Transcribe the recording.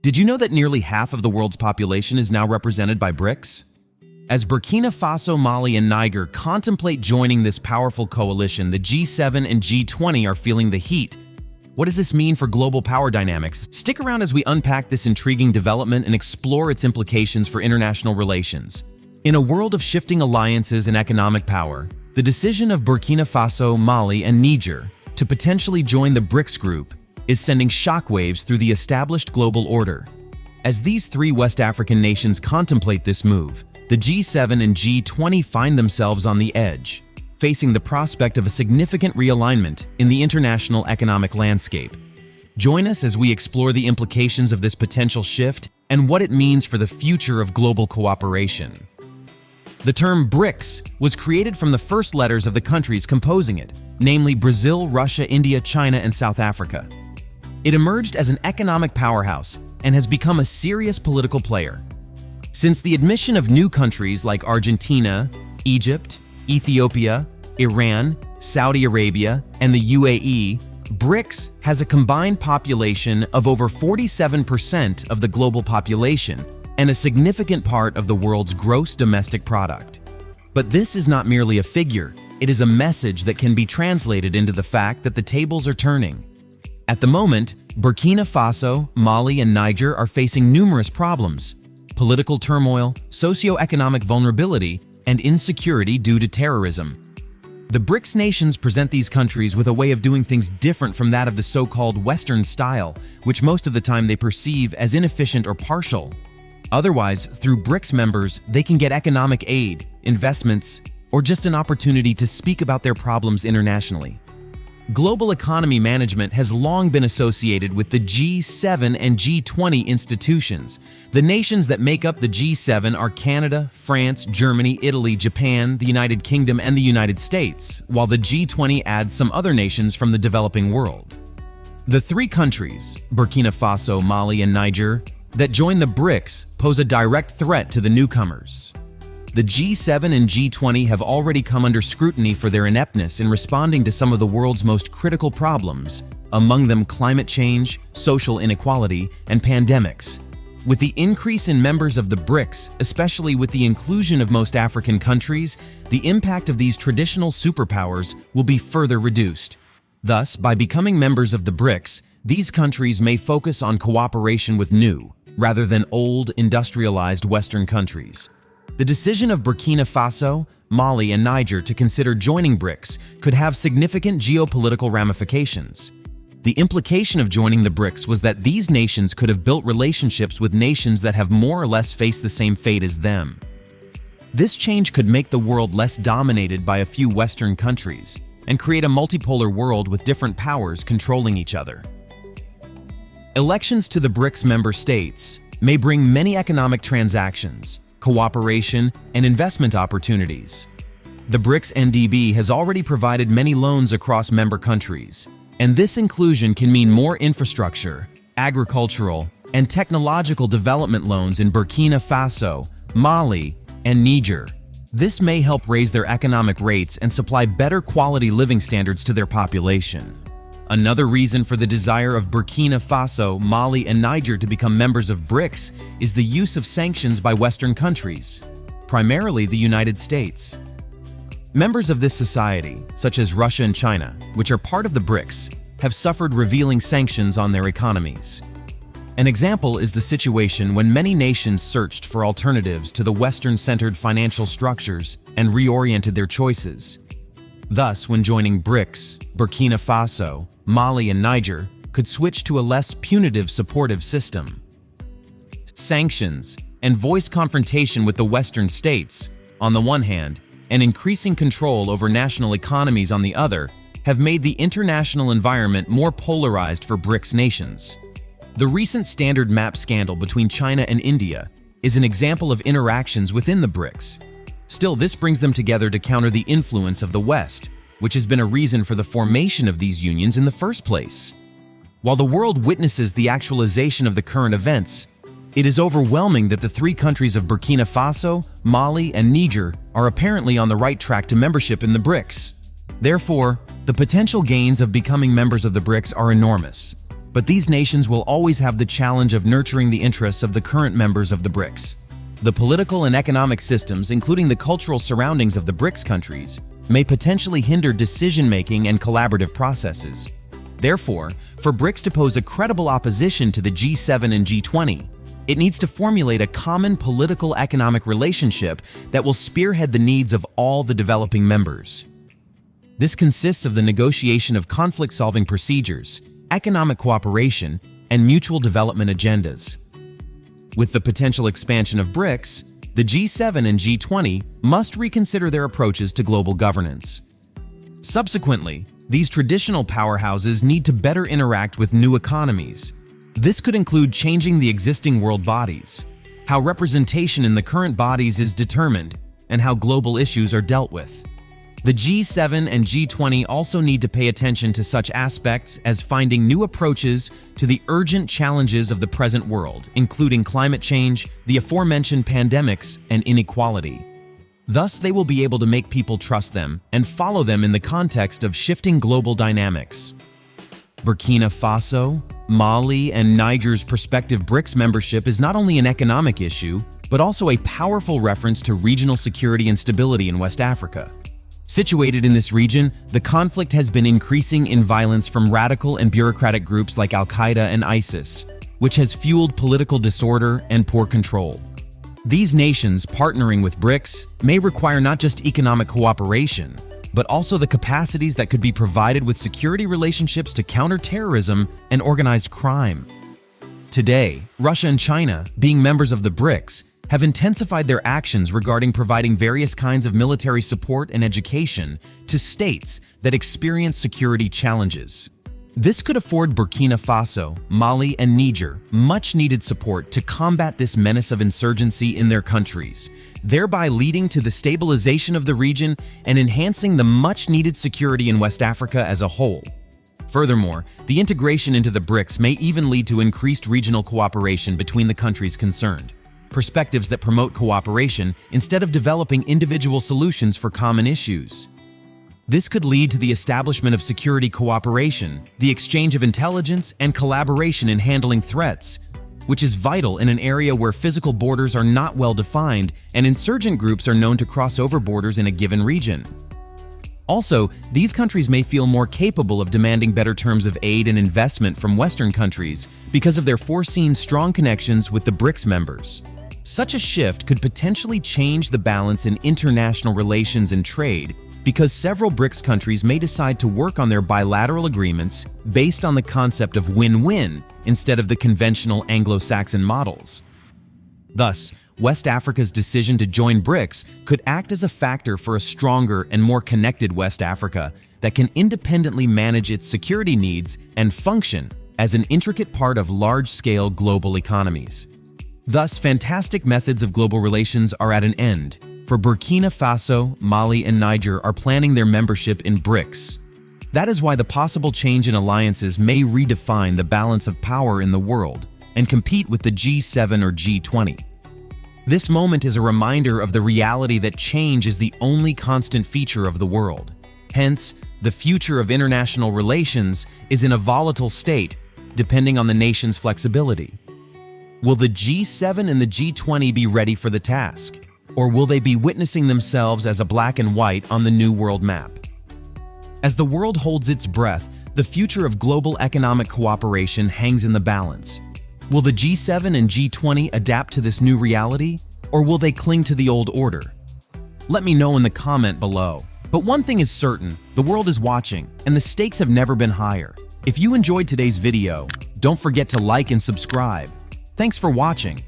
Did you know that nearly half of the world's population is now represented by BRICS? As Burkina Faso, Mali, and Niger contemplate joining this powerful coalition, the G7 and G20 are feeling the heat. What does this mean for global power dynamics? Stick around as we unpack this intriguing development and explore its implications for international relations. In a world of shifting alliances and economic power, the decision of Burkina Faso, Mali, and Niger to potentially join the BRICS group is sending shockwaves through the established global order. As these three West African nations contemplate this move, the G7 and G20 find themselves on the edge, facing the prospect of a significant realignment in the international economic landscape. Join us as we explore the implications of this potential shift and what it means for the future of global cooperation. The term BRICS was created from the first letters of the countries composing it, namely Brazil, Russia, India, China, and South Africa. It emerged as an economic powerhouse and has become a serious political player. Since the admission of new countries like Argentina, Egypt, Ethiopia, Iran, Saudi Arabia, and the UAE, BRICS has a combined population of over 47% of the global population and a significant part of the world's gross domestic product. But this is not merely a figure, it is a message that can be translated into the fact that the tables are turning. At the moment, Burkina Faso, Mali, and Niger are facing numerous problems: political turmoil, socio-economic vulnerability, and insecurity due to terrorism. The BRICS nations present these countries with a way of doing things different from that of the so-called Western style, which most of the time they perceive as inefficient or partial. Otherwise, through BRICS members, they can get economic aid, investments, or just an opportunity to speak about their problems internationally. Global economy management has long been associated with the G7 and G20 institutions. The nations that make up the G7 are Canada, France, Germany, Italy, Japan, the United Kingdom, and the United States, while the G20 adds some other nations from the developing world. The three countries, Burkina Faso, Mali, and Niger, that join the BRICS pose a direct threat to the newcomers. The G7 and G20 have already come under scrutiny for their ineptness in responding to some of the world's most critical problems, among them climate change, social inequality, and pandemics. With the increase in members of the BRICS, especially with the inclusion of most African countries, the impact of these traditional superpowers will be further reduced. Thus, by becoming members of the BRICS, these countries may focus on cooperation with new, rather than old, industrialized Western countries. The decision of Burkina Faso, Mali, and Niger to consider joining BRICS could have significant geopolitical ramifications. The implication of joining the BRICS was that these nations could have built relationships with nations that have more or less faced the same fate as them. This change could make the world less dominated by a few Western countries and create a multipolar world with different powers controlling each other. Elections to the BRICS member states may bring many economic transactions, cooperation, and investment opportunities. The BRICS NDB has already provided many loans across member countries, and this inclusion can mean more infrastructure, agricultural, and technological development loans in Burkina Faso, Mali, and Niger. This may help raise their economic rates and supply better quality living standards to their population. Another reason for the desire of Burkina Faso, Mali, and Niger to become members of BRICS is the use of sanctions by Western countries, primarily the United States. Members of this society, such as Russia and China, which are part of the BRICS, have suffered revealing sanctions on their economies. An example is the situation when many nations searched for alternatives to the Western-centered financial structures and reoriented their choices. Thus, when joining BRICS, Burkina Faso, Mali, and Niger could switch to a less punitive supportive system. Sanctions and voice confrontation with the Western states, on the one hand, and increasing control over national economies on the other, have made the international environment more polarized for BRICS nations. The recent standard map scandal between China and India is an example of interactions within the BRICS. Still, this brings them together to counter the influence of the West, which has been a reason for the formation of these unions in the first place. While the world witnesses the actualization of the current events, it is overwhelming that the three countries of Burkina Faso, Mali, and Niger are apparently on the right track to membership in the BRICS. Therefore, the potential gains of becoming members of the BRICS are enormous. But these nations will always have the challenge of nurturing the interests of the current members of the BRICS. The political and economic systems, including the cultural surroundings of the BRICS countries, may potentially hinder decision-making and collaborative processes. Therefore, for BRICS to pose a credible opposition to the G7 and G20, it needs to formulate a common political-economic relationship that will spearhead the needs of all the developing members. This consists of the negotiation of conflict-solving procedures, economic cooperation, and mutual development agendas. With the potential expansion of BRICS, the G7 and G20 must reconsider their approaches to global governance. Subsequently, these traditional powerhouses need to better interact with new economies. This could include changing the existing world bodies, how representation in the current bodies is determined, and how global issues are dealt with. The G7 and G20 also need to pay attention to such aspects as finding new approaches to the urgent challenges of the present world, including climate change, the aforementioned pandemics, and inequality. Thus, they will be able to make people trust them and follow them in the context of shifting global dynamics. Burkina Faso, Mali, and Niger's prospective BRICS membership is not only an economic issue, but also a powerful reference to regional security and stability in West Africa. Situated in this region, the conflict has been increasing in violence from radical and bureaucratic groups like Al-Qaeda and ISIS, which has fueled political disorder and poor control. These nations partnering with BRICS may require not just economic cooperation, but also the capacities that could be provided with security relationships to counter terrorism and organized crime. Today, Russia and China, being members of the BRICS, have intensified their actions regarding providing various kinds of military support and education to states that experience security challenges. This could afford Burkina Faso, Mali, and Niger much-needed support to combat this menace of insurgency in their countries, thereby leading to the stabilization of the region and enhancing the much-needed security in West Africa as a whole. Furthermore, the integration into the BRICS may even lead to increased regional cooperation between the countries concerned. Perspectives that promote cooperation instead of developing individual solutions for common issues. This could lead to the establishment of security cooperation, the exchange of intelligence, and collaboration in handling threats, which is vital in an area where physical borders are not well defined and insurgent groups are known to cross over borders in a given region. Also, these countries may feel more capable of demanding better terms of aid and investment from Western countries because of their foreseen strong connections with the BRICS members. Such a shift could potentially change the balance in international relations and trade because several BRICS countries may decide to work on their bilateral agreements based on the concept of win-win instead of the conventional Anglo-Saxon models. Thus, West Africa's decision to join BRICS could act as a factor for a stronger and more connected West Africa that can independently manage its security needs and function as an intricate part of large-scale global economies. Thus, fantastic methods of global relations are at an end, for Burkina Faso, Mali, and Niger are planning their membership in BRICS. That is why the possible change in alliances may redefine the balance of power in the world and compete with the G7 or G20. This moment is a reminder of the reality that change is the only constant feature of the world. Hence, the future of international relations is in a volatile state, depending on the nation's flexibility. Will the G7 and the G20 be ready for the task? Or will they be witnessing themselves as a black and white on the new world map? As the world holds its breath, the future of global economic cooperation hangs in the balance. Will the G7 and G20 adapt to this new reality? Or will they cling to the old order? Let me know in the comment below. But one thing is certain, the world is watching, and the stakes have never been higher. If you enjoyed today's video, don't forget to like and subscribe. Thanks for watching.